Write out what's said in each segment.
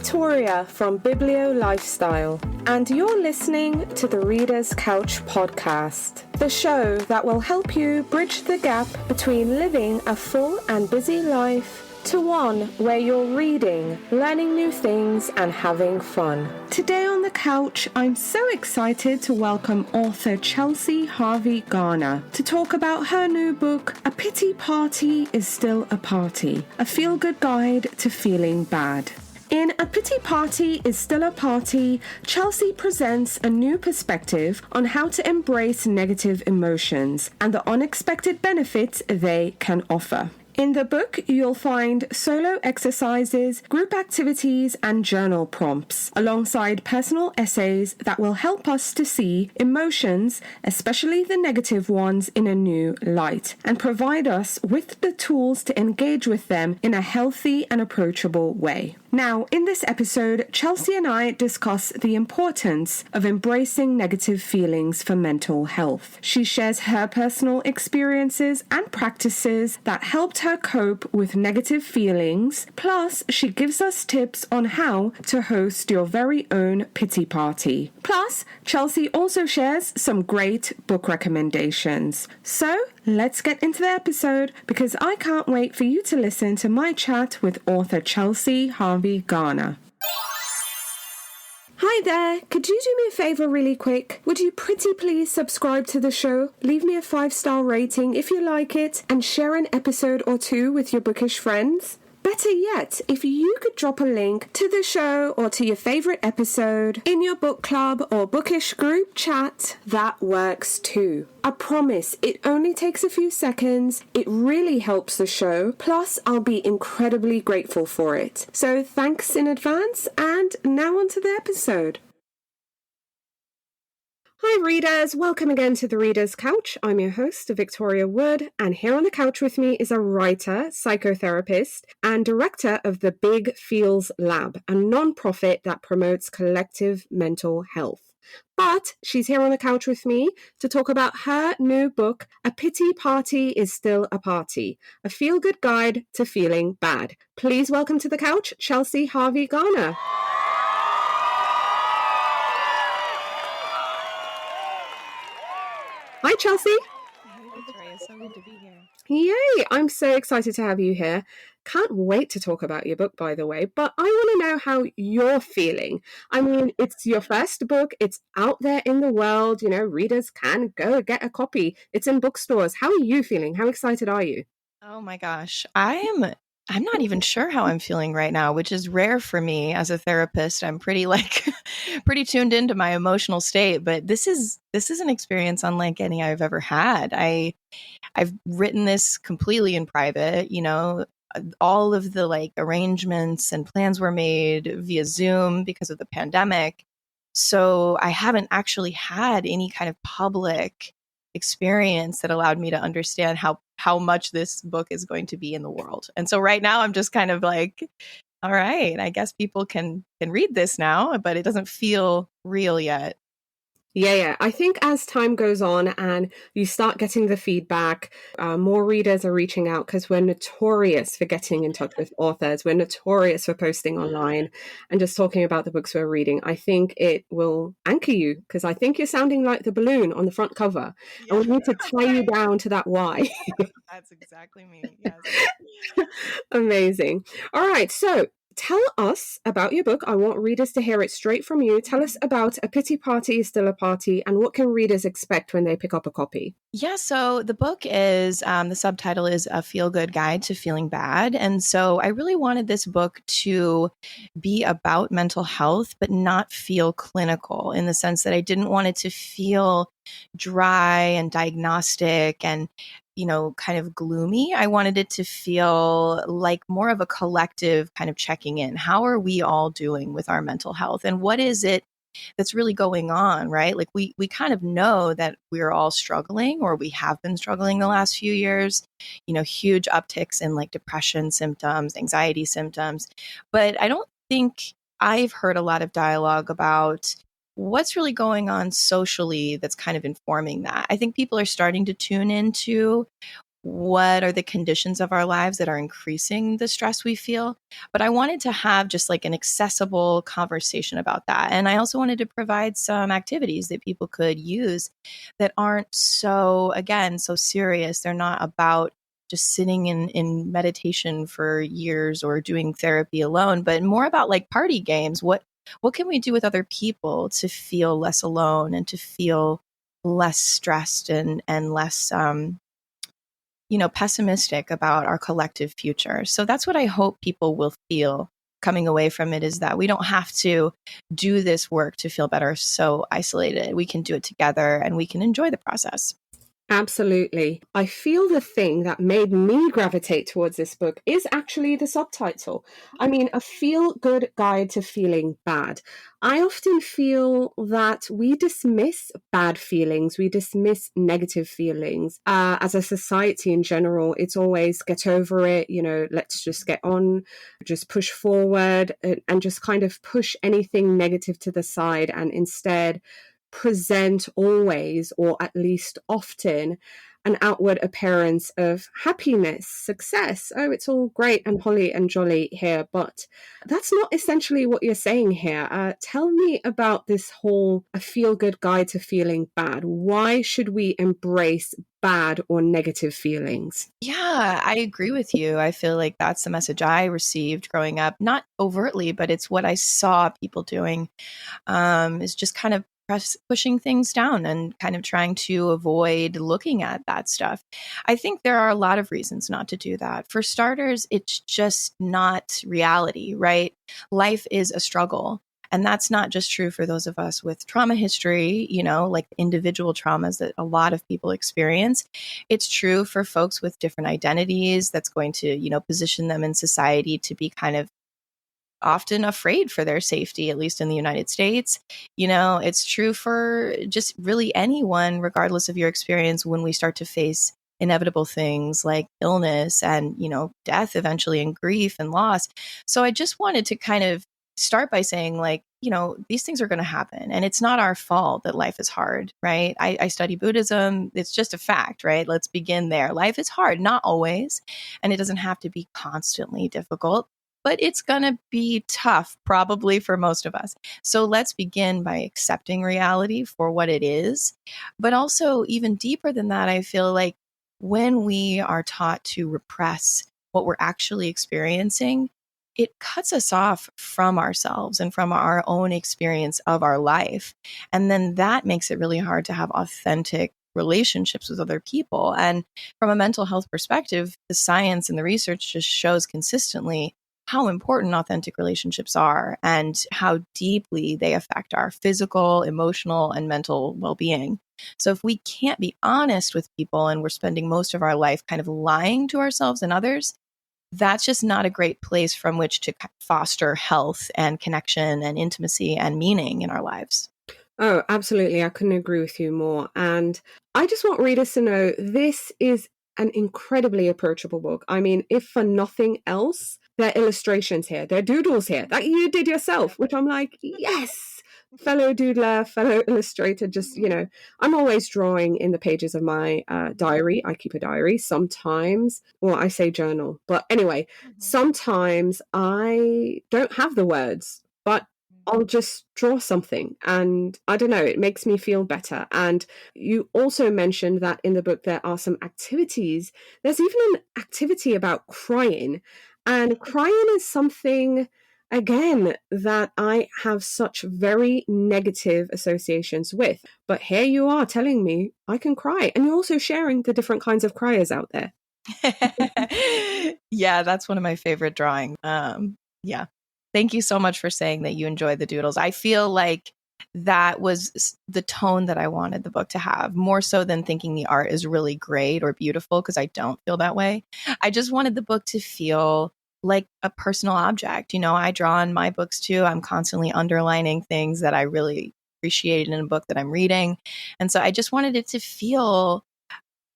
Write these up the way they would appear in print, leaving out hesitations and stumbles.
Victoria from Biblio Lifestyle, and you're listening to the Reader's Couch podcast, the show that will help you bridge the gap between living a full and busy life to one where you're reading, learning new things, and having fun. Today on the couch, I'm so excited to welcome author Chelsea Harvey Garner to talk about her new book, A Pity Party is Still a Party, a feel-good guide to feeling bad. In A Pity Party is Still a Party, Chelsea presents a new perspective on how to embrace negative emotions and the unexpected benefits they can offer. In the book, you'll find solo exercises, group activities, and journal prompts, alongside personal essays that will help us to see emotions, especially the negative ones, in a new light, and provide us with the tools to engage with them in a healthy and approachable way. Now, in this episode, Chelsea and I discuss the importance of embracing negative feelings for mental health. She shares her personal experiences and practices that helped her cope with negative feelings, plus she gives us tips on how to host your very own pity party. Plus, Chelsea also shares some great book recommendations. So, let's get into the episode because I can't wait for you to listen to my chat with author Chelsea Harvey Garner. Hi there, could you do me a favour really quick? Would you pretty please subscribe to the show, leave me a 5-star rating if you like it, and share an episode or two with your bookish friends? Better yet, if you could drop a link to the show or to your favourite episode in your book club or bookish group chat, that works too. I promise, it only takes a few seconds, it really helps the show, plus I'll be incredibly grateful for it. So thanks in advance, and now on to the episode. Hi readers, welcome again to the Reader's Couch. I'm your host, Victoria Wood, and here on the couch with me is a writer, psychotherapist, and director of the Big Feels Lab, a non-profit that promotes collective mental health. But she's here on the couch with me to talk about her new book, A Pity Party is Still a Party, a feel-good guide to feeling bad. Please welcome to the couch, Chelsea Harvey Garner. Hi, Chelsea. Hey, Victoria. So good to be here. Yay! I'm so excited to have you here. Can't wait to talk about your book, by the way, but I want to know how you're feeling. I mean, it's your first book. It's out there in the world. You know, readers can go get a copy. It's in bookstores. How are you feeling? How excited are you? Oh my gosh. I'm not even sure how I'm feeling right now, which is rare for me as a therapist. I'm pretty pretty tuned into my emotional state, but this is an experience unlike any I've ever had. I've written this completely in private, you know, all of the arrangements and plans were made via Zoom because of the pandemic. So I haven't actually had any kind of public experience that allowed me to understand how much this book is going to be in the world. And so right now I'm just kind of like, all right, I guess people can read this now, but it doesn't feel real yet. Yeah. I think as time goes on and you start getting the feedback, more readers are reaching out because we're notorious for getting in touch with authors. We're notorious for posting online and just talking about the books we're reading. I think it will anchor you because I think you're sounding like the balloon on the front cover. Yeah. And we need to tie you down to that why. That's exactly me. Yes. Amazing. All right. So tell us about your book. I want readers to hear it straight from you. Tell us about A Pity Party is Still a Party and what can readers expect when they pick up a copy? Yeah, so the book is, the subtitle is A Feel-Good Guide to Feeling Bad. And so I really wanted this book to be about mental health, but not feel clinical in the sense that I didn't want it to feel dry and diagnostic and kind of gloomy. I wanted it to feel like more of a collective kind of checking in. How are we all doing with our mental health? And what is it that's really going on, right? Like we kind of know that we're all struggling or we have been struggling the last few years, huge upticks in like depression symptoms, anxiety symptoms. But I don't think I've heard a lot of dialogue about what's really going on socially that's kind of informing that. I think people are starting to tune into what are the conditions of our lives that are increasing the stress we feel. But I wanted to have just like an accessible conversation about that. And I also wanted to provide some activities that people could use that aren't so, again, so serious. They're not about just sitting in meditation for years or doing therapy alone, but more about like party games. What can we do with other people to feel less alone and to feel less stressed and less pessimistic about our collective future? So that's what I hope people will feel coming away from it, is that we don't have to do this work to feel better so isolated. We can do it together and we can enjoy the process. Absolutely. I feel the thing that made me gravitate towards this book is actually the subtitle. I mean, a feel-good guide to feeling bad. I often feel that we dismiss bad feelings, we dismiss negative feelings. As a society in general, it's always get over it, let's just get on, just push forward and just kind of push anything negative to the side, and instead present always, or at least often, an outward appearance of happiness, success. Oh, it's all great and holly and jolly here, but that's not essentially what you're saying here. Tell me about this whole a feel-good guide to feeling bad. Why should we embrace bad or negative feelings? Yeah, I agree with you. I feel like that's the message I received growing up, not overtly, but it's what I saw people doing, is just kind of pushing things down and kind of trying to avoid looking at that stuff. I think there are a lot of reasons not to do that. For starters, it's just not reality, right? Life is a struggle. And that's not just true for those of us with trauma history, like individual traumas that a lot of people experience. It's true for folks with different identities that's going to, position them in society to be kind of often afraid for their safety, at least in the United States. It's true for just really anyone, regardless of your experience, when we start to face inevitable things like illness and, death eventually, and grief and loss. So I just wanted to kind of start by saying, like, these things are going to happen, and it's not our fault that life is hard, right? I study Buddhism. It's just a fact, right? Let's begin there. Life is hard, not always, and it doesn't have to be constantly difficult, but it's going to be tough probably for most of us. So let's begin by accepting reality for what it is. But also, even deeper than that, I feel like when we are taught to repress what we're actually experiencing, it cuts us off from ourselves and from our own experience of our life. And then that makes it really hard to have authentic relationships with other people. And from a mental health perspective, the science and the research just shows consistently how important authentic relationships are and how deeply they affect our physical, emotional, and mental well-being. So if we can't be honest with people and we're spending most of our life kind of lying to ourselves and others, that's just not a great place from which to foster health and connection and intimacy and meaning in our lives. Oh, absolutely. I couldn't agree with you more. And I just want readers to know this is an incredibly approachable book. I mean, if for nothing else, there are illustrations here, there are doodles here that you did yourself, which I'm like, yes, fellow doodler, fellow illustrator. Just, I'm always drawing in the pages of my diary. I keep a diary sometimes, or I say journal. But anyway, sometimes I don't have the words, but I'll just draw something, and I don't know, it makes me feel better. And you also mentioned that in the book there are some activities. There's even an activity about crying, and crying is something, again, that I have such very negative associations with. But here you are telling me I can cry, and you're also sharing the different kinds of criers out there. Yeah, that's one of my favorite drawings. Yeah. Thank you so much for saying that you enjoy the doodles. I feel like that was the tone that I wanted the book to have, more so than thinking the art is really great or beautiful, because I don't feel that way. I just wanted the book to feel like a personal object. I draw in my books too. I'm constantly underlining things that I really appreciated in a book that I'm reading. And so I just wanted it to feel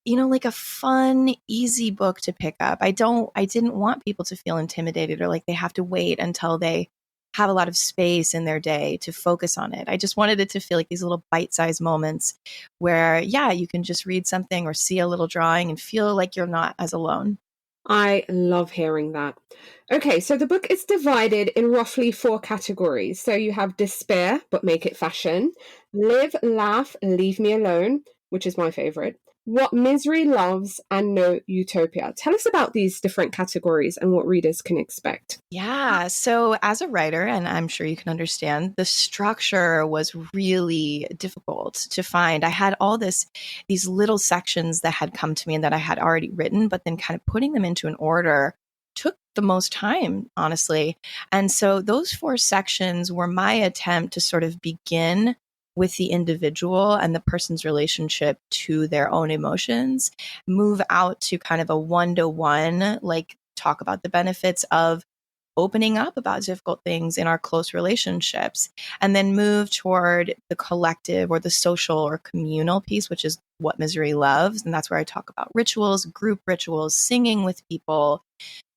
like a fun, easy book to pick up. I didn't want people to feel intimidated or like they have to wait until they have a lot of space in their day to focus on it. I just wanted it to feel like these little bite-sized moments where, yeah, you can just read something or see a little drawing and feel like you're not as alone. I love hearing that. Okay, so the book is divided in roughly 4 categories. So you have despair, but make it fashion, live, laugh, leave me alone, which is my favorite, what misery loves, and no utopia. Tell us about these different categories and what readers can expect. Yeah. So, as a writer, and I'm sure you can understand, the structure was really difficult to find. I had these little sections that had come to me and that I had already written, but then kind of putting them into an order took the most time, honestly. And so, those 4 sections were my attempt to sort of begin with the individual and the person's relationship to their own emotions, move out to kind of a one-to-one, like talk about the benefits of opening up about difficult things in our close relationships, and then move toward the collective or the social or communal piece, which is what misery loves. And that's where I talk about rituals, group rituals, singing with people,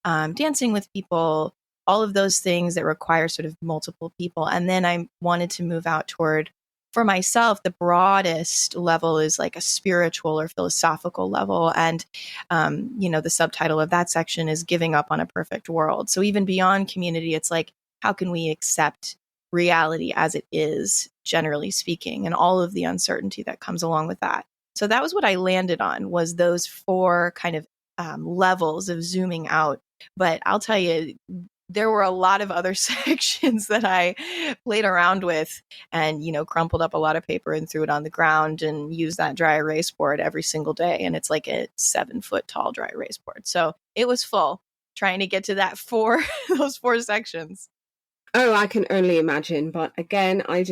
dancing with people, all of those things that require sort of multiple people. And then I wanted to move out toward, for myself, the broadest level is like a spiritual or philosophical level. And, the subtitle of that section is Giving Up on a Perfect World. So even beyond community, it's like, how can we accept reality as it is, generally speaking, and all of the uncertainty that comes along with that. So that was what I landed on, was those 4 kind of levels of zooming out. But I'll tell you, there were a lot of other sections that I played around with and, crumpled up a lot of paper and threw it on the ground and used that dry erase board every single day. And it's like a 7-foot tall dry erase board. So it was full trying to get to those 4 sections. Oh, I can only imagine. But again, I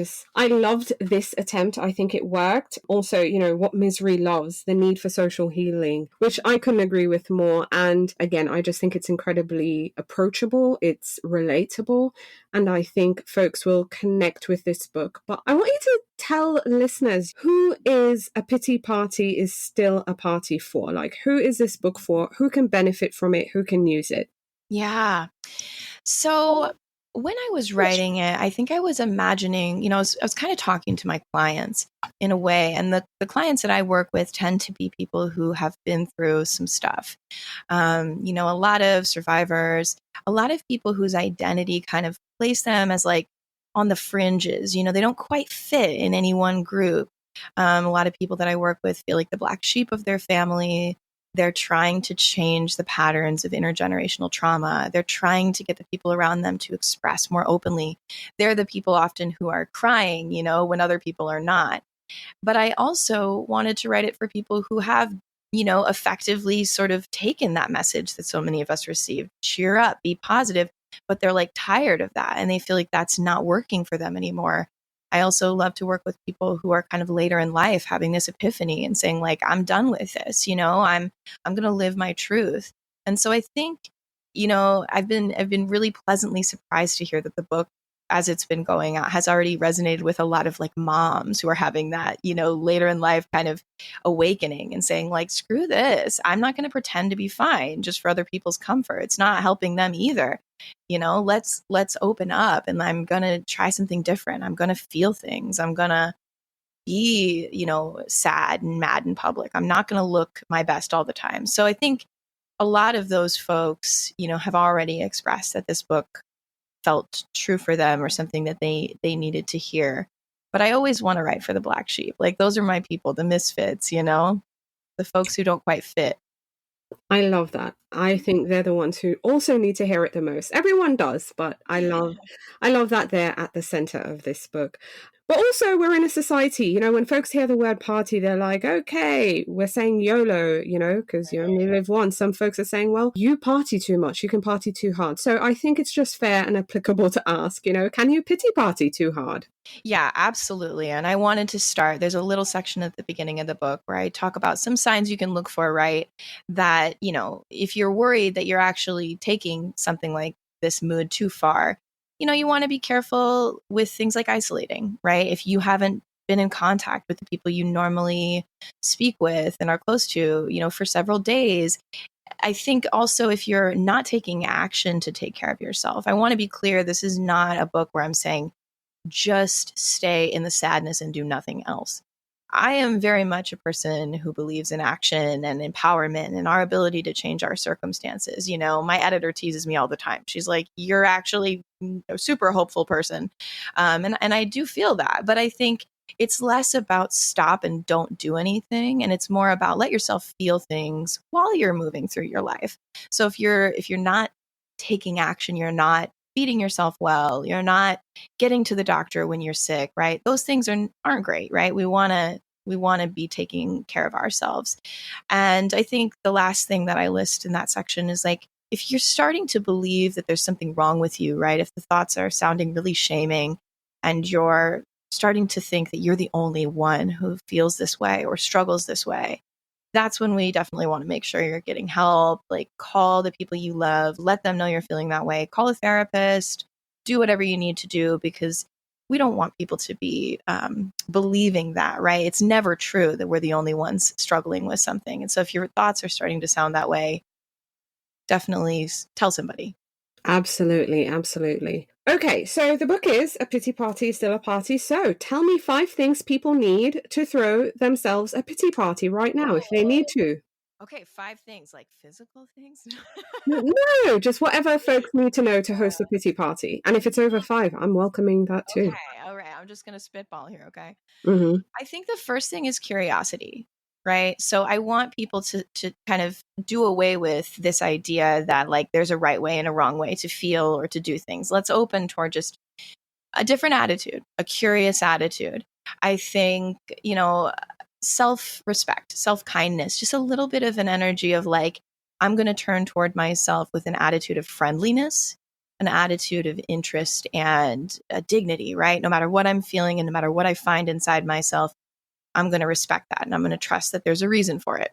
loved this attempt. I think it worked. Also, what misery loves, the need for social healing, which I couldn't agree with more. And again, I just think it's incredibly approachable. It's relatable. And I think folks will connect with this book. But I want you to tell listeners, who is A Pity Party is Still a Party for? Like, who is this book for? Who can benefit from it? Who can use it? Yeah. So when I was writing it, I think I was imagining, I was kind of talking to my clients in a way. And the clients that I work with tend to be people who have been through some stuff. A lot of survivors, a lot of people whose identity kind of place them as like on the fringes. They don't quite fit in any one group. A lot of people that I work with feel like the black sheep of their family. They're trying to change the patterns of intergenerational trauma. They're trying to get the people around them to express more openly. They're the people often who are crying, when other people are not. But I also wanted to write it for people who have, effectively sort of taken that message that so many of us received. Cheer up, be positive. But they're like tired of that and they feel like that's not working for them anymore. I also love to work with people who are kind of later in life having this epiphany and saying like, I'm done with this, I'm going to live my truth. And so I think, I've been really pleasantly surprised to hear that the book, as it's been going out, has already resonated with a lot of like moms who are having that, later in life kind of awakening and saying like, screw this. I'm not going to pretend to be fine just for other people's comfort. It's not helping them either. Let's open up and I'm going to try something different. I'm going to feel things. I'm going to be, sad and mad in public. I'm not going to look my best all the time. So I think a lot of those folks, have already expressed that this book felt true for them or something that they needed to hear. But I always want to write for the black sheep. Like those are my people, the misfits, the folks who don't quite fit. I love that. I think they're the ones who also need to hear it the most. Everyone does, but I love that they're at the center of this book. But also we're in a society, when folks hear the word party, they're like, okay, we're saying YOLO, because you only live once. Some folks are saying, well, you party too much. You can party too hard. So I think it's just fair and applicable to ask, can you pity party too hard? Yeah, absolutely. And I wanted to start, there's a little section at the beginning of the book where I talk about some signs you can look for, right? That, if you're worried that you're actually taking something like this mood too far, you want to be careful with things like isolating, right? If you haven't been in contact with the people you normally speak with and are close to, for several days, I think also if you're not taking action to take care of yourself, I want to be clear, this is not a book where I'm saying just stay in the sadness and do nothing else. I am very much a person who believes in action and empowerment and our ability to change our circumstances. You know, my editor teases me all the time. She's like, "You're actually a super hopeful person." And I do feel that. But I think it's less about stop and don't do anything. And it's more about let yourself feel things while you're moving through your life. So if you're not taking action, you're not feeding yourself well, you're not getting to the doctor when you're sick, right? Those things aren't great, right? We want to be taking care of ourselves. And I think the last thing that I list in that section is like, if you're starting to believe that there's something wrong with you, right? If the thoughts are sounding really shaming and you're starting to think that you're the only one who feels this way or struggles this way, that's when we definitely want to make sure you're getting help. Like, call the people you love, let them know you're feeling that way, call a therapist, do whatever you need to do, because we don't want people to be believing that, right? It's never true that we're the only ones struggling with something. And so if your thoughts are starting to sound that way, definitely tell somebody. Absolutely, absolutely. Okay, so the book is A Pity Party is Still a Party. So tell me 5 things people need to throw themselves a pity party right now if they need to. Okay, 5 things, like physical things. No, just whatever folks need to know to host a pity party. And if it's over 5, I'm welcoming that too. Okay, all right. I'm just going to spitball here, okay? Mm-hmm. I think the first thing is curiosity, right? So I want people to kind of do away with this idea that like there's a right way and a wrong way to feel or to do things. Let's open toward just a different attitude, a curious attitude. I think, self-respect, self-kindness, just a little bit of an energy of like, I'm going to turn toward myself with an attitude of friendliness, an attitude of interest and dignity, right? No matter what I'm feeling and no matter what I find inside myself, I'm going to respect that and I'm going to trust that there's a reason for it.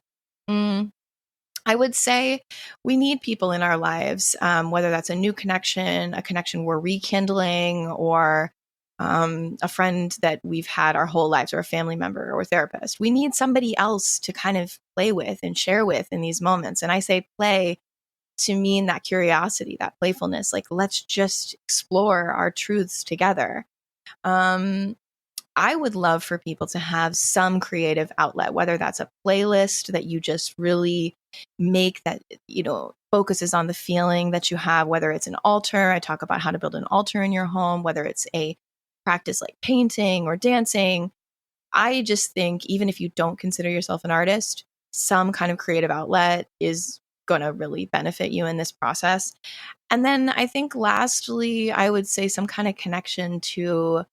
I would say we need people in our lives, whether that's a new connection, a connection we're rekindling, or a friend that we've had our whole lives, or a family member or a therapist. We need somebody else to kind of play with and share with in these moments. And I say play to mean that curiosity, that playfulness, like let's just explore our truths together. I would love for people to have some creative outlet, whether that's a playlist that you just really make that, focuses on the feeling that you have, whether it's an altar. I talk about how to build an altar in your home, whether it's a practice like painting or dancing. I just think even if you don't consider yourself an artist, some kind of creative outlet is going to really benefit you in this process. And then I think lastly, I would say some kind of connection to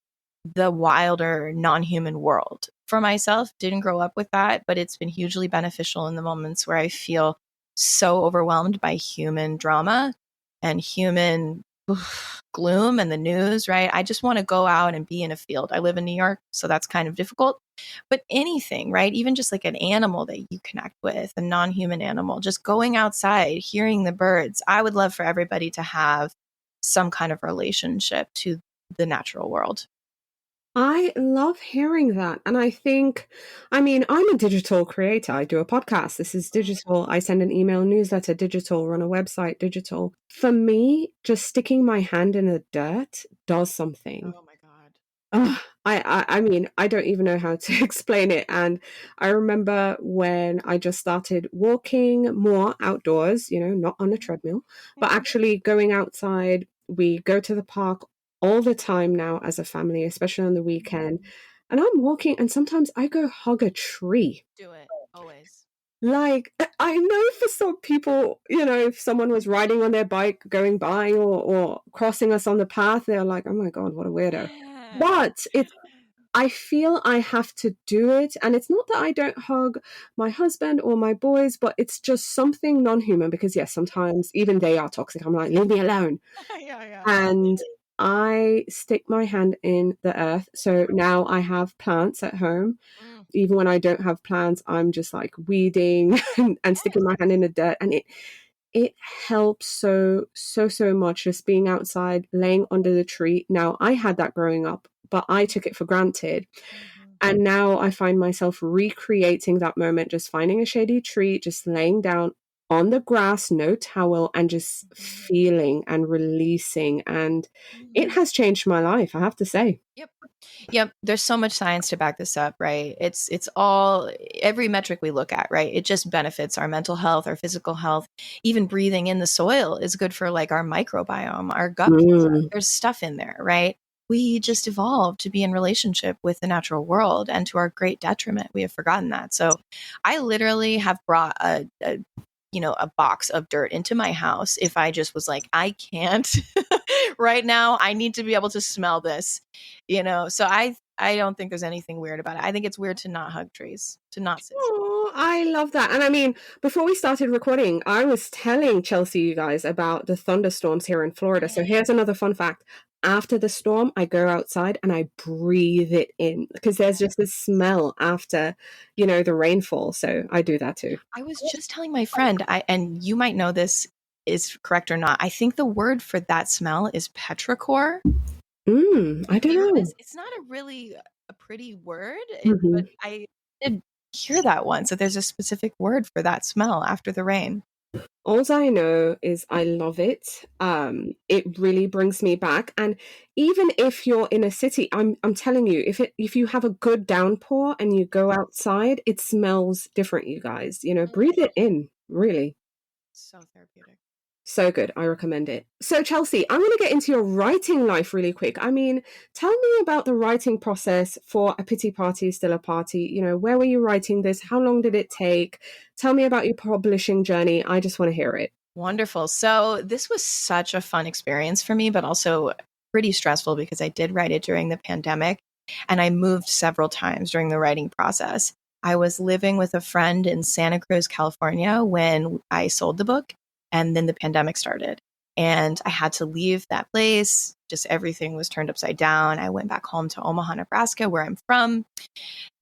the wilder non-human world. For myself, didn't grow up with that, but it's been hugely beneficial in the moments where I feel so overwhelmed by human drama and human gloom and the news, right? I just want to go out and be in a field. I live in New York, so that's kind of difficult. But anything, right? Even just like an animal that you connect with, a non-human animal, just going outside, hearing the birds. I would love for everybody to have some kind of relationship to the natural world. I love hearing that. And I'm a digital creator. I do a podcast. This is digital. I send an email newsletter, digital, run a website, digital. For me, just sticking my hand in the dirt does something. Oh my God. I don't even know how to explain it. And I remember when I just started walking more outdoors, not on a treadmill, but actually going outside. We go to the park all the time now as a family, especially on the weekend. And I'm walking and sometimes I go hug a tree. Do it always. Like, I know for some people, if someone was riding on their bike going by or crossing us on the path, they're like, oh my God, what a weirdo. But I feel I have to do it. And it's not that I don't hug my husband or my boys, but it's just something non-human because, yes, sometimes even they are toxic. I'm like, leave me alone. Yeah. And I stick my hand in the earth. So now I have plants at home. Even when I don't have plants, I'm just like weeding and sticking my hand in the dirt. And it helps so much just being outside, laying under the tree. Now, I had that growing up, but I took it for granted. And now I find myself recreating that moment, just finding a shady tree, just laying down on the grass, no towel, and just feeling and releasing. And it Mhm. has changed my life, I have to say. Yep. Yep. There's so much science to back this up, right? It's all every metric we look at, right? It just benefits our mental health, our physical health. Even breathing in the soil is good for like our microbiome, our gut flora. Mm. There's stuff in there, right? We just evolved to be in relationship with the natural world, and to our great detriment, we have forgotten that. So I literally have brought a box of dirt into my house if I just was like, I can't right now. I need to be able to smell this, So I don't think there's anything weird about it. I think it's weird to not hug trees, to not sit. Oh, I love that. And I mean, before we started recording, I was telling Chelsea, you guys, about the thunderstorms here in Florida. So here's another fun fact. After the storm, I go outside and I breathe it in because there's just this smell after, the rainfall. So I do that too. I was just telling my friend, and you might know this is correct or not. I think the word for that smell is petrichor. I don't You know know. this? It's not a pretty word, but Mhm. I did hear that once, that there's a specific word for that smell after the rain. All I know is I love it. It really brings me back. And even if you're in a city, I'm telling you, if you have a good downpour and you go outside, it smells different, you guys. Breathe it in, really. So therapeutic. So good. I recommend it. So, Chelsea, I'm going to get into your writing life really quick. I mean, tell me about the writing process for A Pity Party is Still a Party. Where were you writing this? How long did it take? Tell me about your publishing journey. I just want to hear it. Wonderful. So this was such a fun experience for me, but also pretty stressful because I did write it during the pandemic and I moved several times during the writing process. I was living with a friend in Santa Cruz, California when I sold the book, and then the pandemic started. And I had to leave that place. Just everything was turned upside down. I went back home to Omaha, Nebraska, where I'm from.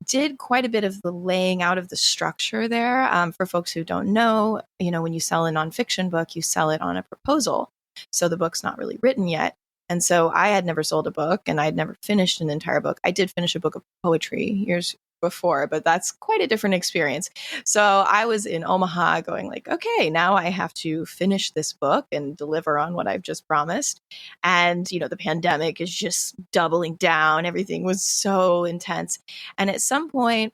Did quite a bit of the laying out of the structure there. For folks who don't know, when you sell a nonfiction book, you sell it on a proposal. So the book's not really written yet. And so I had never sold a book and I had never finished an entire book. I did finish a book of poetry years before, but that's quite a different experience. So I was in Omaha going like, okay, now I have to finish this book and deliver on what I've just promised. And, the pandemic is just doubling down. Everything was so intense. And at some point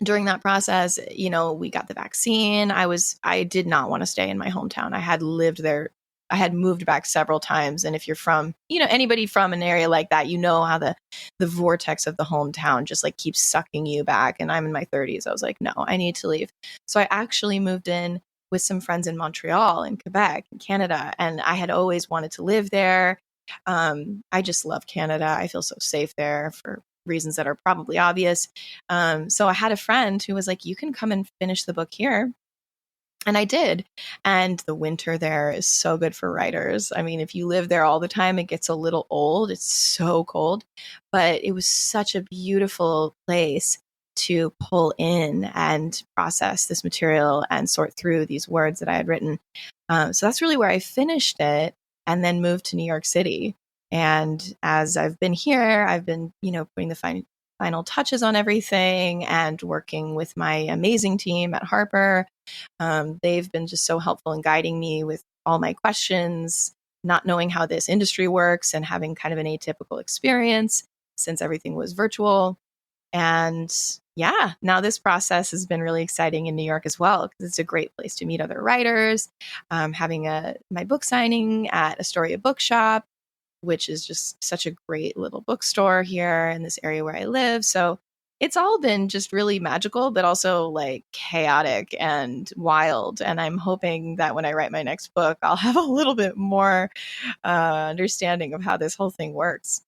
during that process, we got the vaccine. I did not want to stay in my hometown. I had lived there. I had moved back several times. And if you're from, anybody from an area like that, how the vortex of the hometown just like keeps sucking you back. And I'm in my 30s. I was like, no, I need to leave. So I actually moved in with some friends in Montreal, in Quebec, in Canada. And I had always wanted to live there. I just love Canada. I feel so safe there for reasons that are probably obvious. So I had a friend who was like, you can come and finish the book here. And I did. And the winter there is so good for writers. I mean, if you live there all the time, it gets a little old. It's so cold. But it was such a beautiful place to pull in and process this material and sort through these words that I had written. So that's really where I finished it and then moved to New York City. And as I've been here, I've been, putting the final touches on everything and working with my amazing team at Harper. They've been just so helpful in guiding me with all my questions, not knowing how this industry works and having kind of an atypical experience since everything was virtual. And yeah, now this process has been really exciting in New York as well, because it's a great place to meet other writers. Having my book signing at Astoria Bookshop, which is just such a great little bookstore here in this area where I live. So it's all been just really magical, but also like chaotic and wild. And I'm hoping that when I write my next book, I'll have a little bit more understanding of how this whole thing works.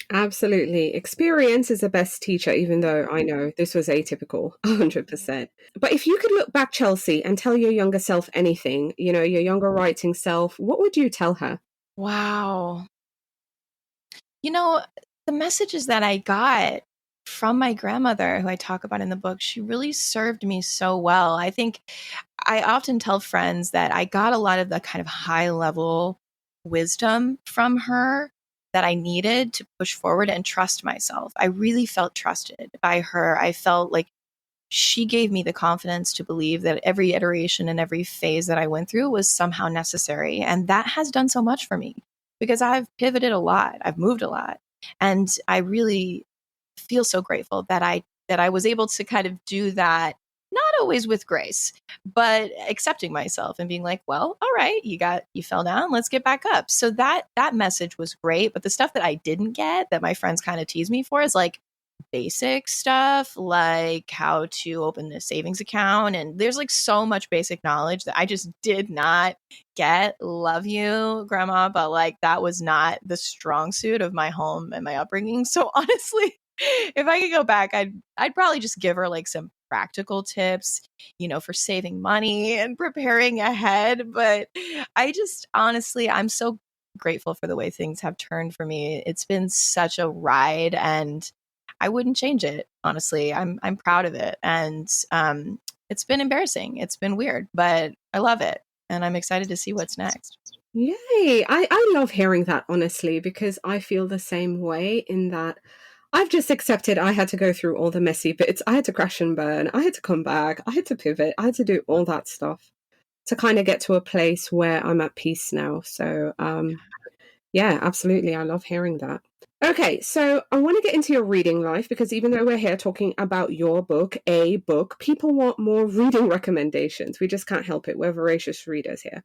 Absolutely. Experience is the best teacher, even though I know this was atypical, 100%. But if you could look back, Chelsea, and tell your younger self anything, your younger writing self, what would you tell her? Wow. You know, the messages that I got from my grandmother, who I talk about in the book, she really served me so well. I think I often tell friends that I got a lot of the kind of high level wisdom from her that I needed to push forward and trust myself. I really felt trusted by her. I felt like she gave me the confidence to believe that every iteration and every phase that I went through was somehow necessary. And that has done so much for me because I've pivoted a lot. I've moved a lot. And I really feel so grateful that I was able to kind of do that, not always with grace, but accepting myself and being like, well, all right, you fell down, let's get back up. So that message was great. But the stuff that I didn't get, that my friends kind of tease me for, is like basic stuff, like how to open a savings account. And there's like so much basic knowledge that I just did not get. Love you, grandma, but like that was not the strong suit of my home and my upbringing. So honestly, if I could go back, I'd probably just give her like some practical tips, for saving money and preparing ahead. But I just honestly, I'm so grateful for the way things have turned for me. It's been such a ride, and I wouldn't change it. Honestly, I'm proud of it, and it's been embarrassing. It's been weird, but I love it, and I'm excited to see what's next. Yay. I love hearing that, honestly, because I feel the same way in that I've just accepted I had to go through all the messy bits. I had to crash and burn. I had to come back. I had to pivot. I had to do all that stuff to kind of get to a place where I'm at peace now. So, yeah, absolutely. I love hearing that. Okay, so I want to get into your reading life because even though we're here talking about your book, a book, people want more reading recommendations. We just can't help it. We're voracious readers here.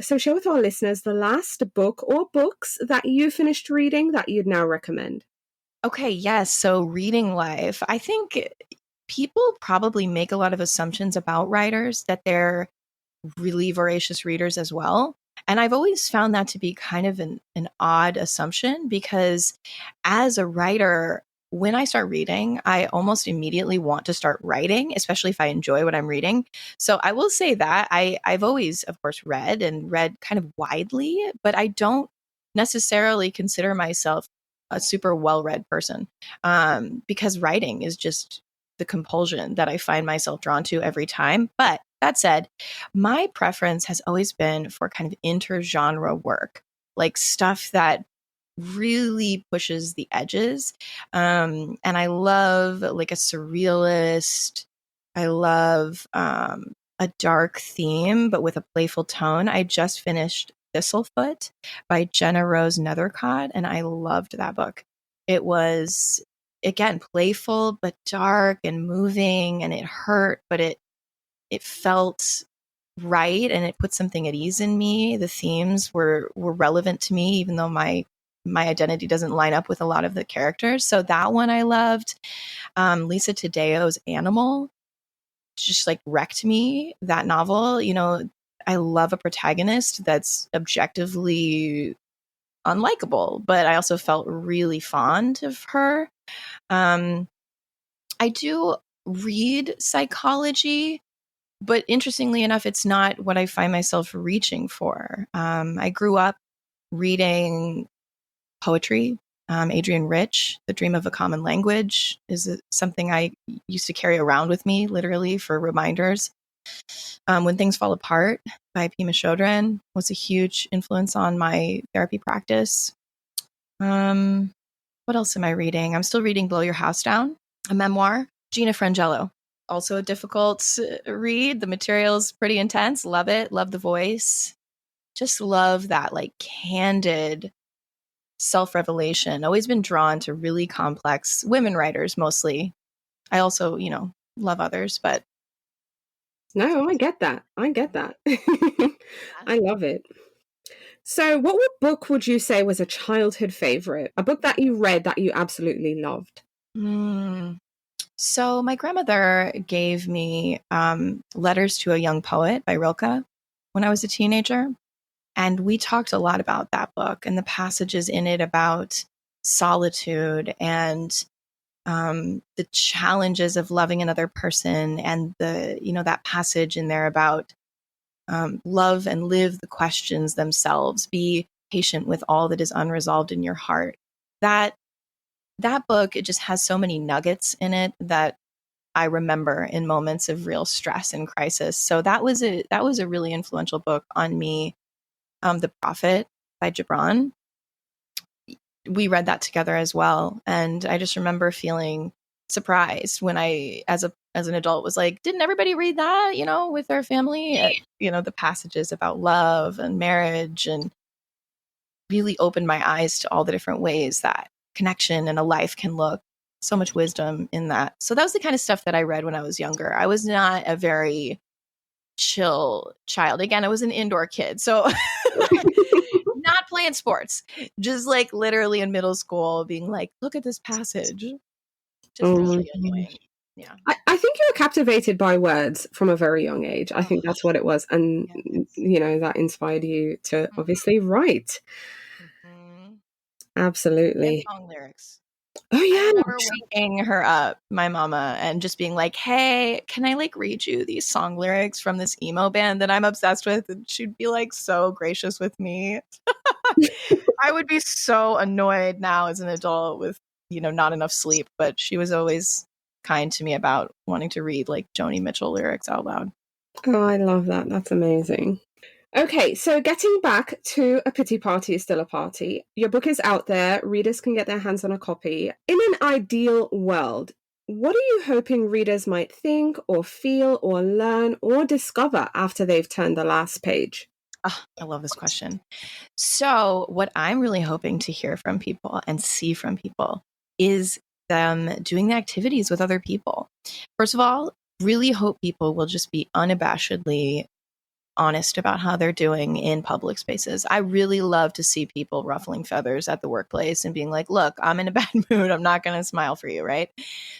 So share with our listeners the last book or books that you finished reading that you'd now recommend. Okay, yes. So reading life, I think people probably make a lot of assumptions about writers that they're really voracious readers as well. And I've always found that to be kind of an odd assumption because as a writer, when I start reading, I almost immediately want to start writing, especially if I enjoy what I'm reading. So I will say that I've always, of course, read kind of widely, but I don't necessarily consider myself a super well-read person because writing is just the compulsion that I find myself drawn to every time. But that said, my preference has always been for kind of intergenre work, like stuff that really pushes the edges. And I love like a surrealist. I love a dark theme, but with a playful tone. I just finished Thistlefoot by Jenna Rose Nethercott, and I loved that book. It was, again, playful, but dark and moving, and it hurt, but it felt right, and it put something at ease in me. The themes were relevant to me, even though my identity doesn't line up with a lot of the characters. So that one I loved. Lisa Tadeo's Animal just like wrecked me. That novel, I love a protagonist that's objectively unlikable, but I also felt really fond of her. I do read psychology, but interestingly enough, it's not what I find myself reaching for. I grew up reading poetry. Adrienne Rich, The Dream of a Common Language, is something I used to carry around with me, literally, for reminders. When Things Fall Apart by Pema Chodron was a huge influence on my therapy practice. What else am I reading? I'm still reading Blow Your House Down, a memoir. Gina Frangello, also a difficult read. The material's pretty intense. Love it. Love the voice. Just love that like candid self-revelation. Always been drawn to really complex women writers mostly. I also, love others, but No, I get that. I get that. I love it. So, book would you say was a childhood favorite? A book that you read that you absolutely loved? So my grandmother gave me Letters to a Young Poet by Rilke when I was a teenager. And we talked a lot about that book and the passages in it about solitude and the challenges of loving another person, and that passage in there about love and live the questions themselves. Be patient with all that is unresolved in your heart. That book, it just has so many nuggets in it that I remember in moments of real stress and crisis. So that was a really influential book on me. The Prophet by Gibran. We read that together as well. And I just remember feeling surprised when I, as an adult, was like, didn't everybody read that, with their family? The passages about love and marriage, and really opened my eyes to all the different ways that connection and a life can look. So much wisdom in that. So that was the kind of stuff that I read when I was younger. I was not a very chill child. Again, I was an indoor kid. So not playing sports, just like literally in middle school being like, look at this passage. Just really annoying. Yeah. I think you were captivated by words from a very young age. I think that's what it was. And, that inspired you to obviously write. Mm-hmm. Absolutely. And song lyrics. Oh, yeah. I remember waking her up, my mama, and just being like, hey, can I read you these song lyrics from this emo band that I'm obsessed with? And she'd be like so gracious with me. I would be so annoyed now as an adult with, not enough sleep, but she was always kind to me about wanting to read like Joni Mitchell lyrics out loud. Oh, I love that. That's amazing. Okay, so getting back to A Pity Party is Still a Party. Your book is out there. Readers can get their hands on a copy. In an ideal world, what are you hoping readers might think or feel or learn or discover after they've turned the last page? Oh, I love this question. So what I'm really hoping to hear from people and see from people is them doing the activities with other people. First of all, really hope people will just be unabashedly honest about how they're doing in public spaces. I really love to see people ruffling feathers at the workplace and being like, look, I'm in a bad mood. I'm not going to smile for you, right?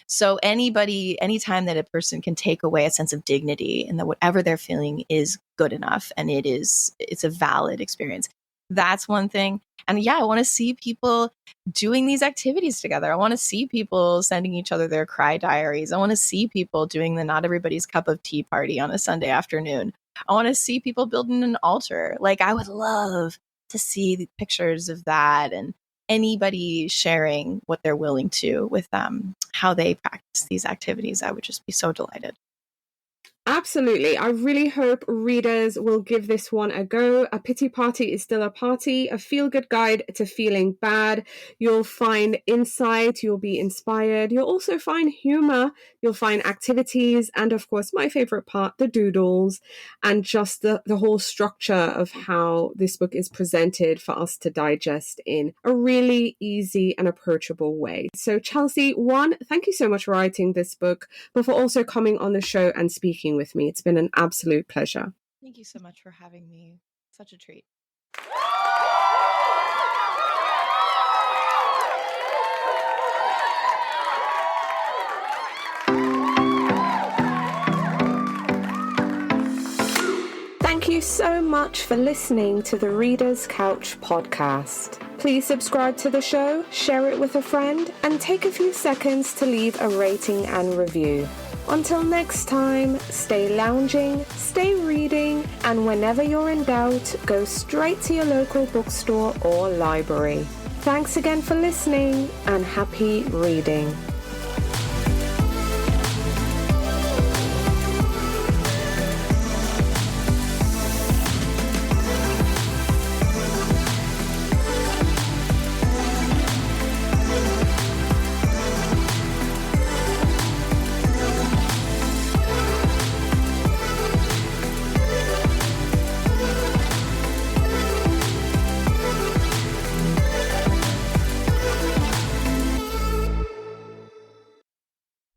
So anytime that a person can take away a sense of dignity and that whatever they're feeling is good enough and it's a valid experience. That's one thing. And I want to see people doing these activities together. I want to see people sending each other their cry diaries. I want to see people doing the not everybody's cup of tea party on a Sunday afternoon. I want to see people building an altar. Like, I would love to see the pictures of that and anybody sharing what they're willing to with how they practice these activities. I would just be so delighted. Absolutely. I really hope readers will give this one a go. A Pity Party is Still a Party, a feel-good guide to feeling bad. You'll find insight, you'll be inspired, you'll also find humor, you'll find activities, and of course, my favorite part, the doodles, and just the whole structure of how this book is presented for us to digest in a really easy and approachable way. So Chelsea, thank you so much for writing this book, but for also coming on the show and speaking with me. It's been an absolute pleasure. Thank you so much for having me. Such a treat. Thank you so much for listening to the Reader's Couch podcast. Please subscribe to the show, share it with a friend, and take a few seconds to leave a rating and review. Until next time, stay lounging, stay reading, and whenever you're in doubt, go straight to your local bookstore or library. Thanks again for listening, and happy reading.